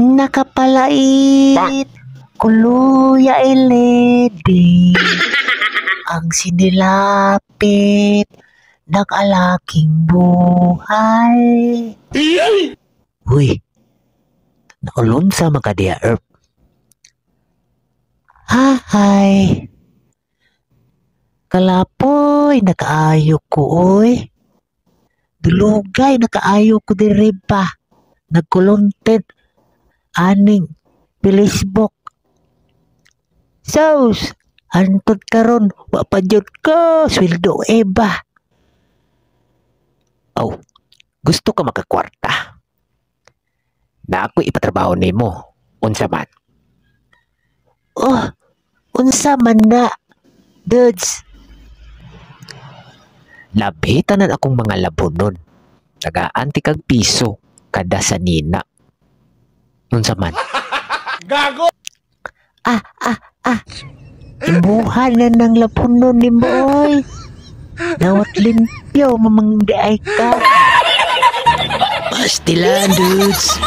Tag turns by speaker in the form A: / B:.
A: Nakapalait, kuluya elede, ang sinilapit ng alaking buhay. Uy, naulon sa makadiya, Erp. Hahay, kalapoy, nakaayo ko, oy. Dulugay, nakaayo ko diri pa. Nagkulunted, aning, pilisbok. Sos, antod karon, wapadyod ko, sweldo eba.
B: Oh, gusto ka makakwarta? Na ako ipatrabaho nimo, unsa man?
A: Oh, unsa man na, dudes.
B: Labitanan akong mga labonon. Tagaan ti kag piso kada sa nina. Unsa man?
A: Ibuhan na ng lapunon ni Boy. Nawat limpyo, mamangday ka.
B: Pastilan, dudes.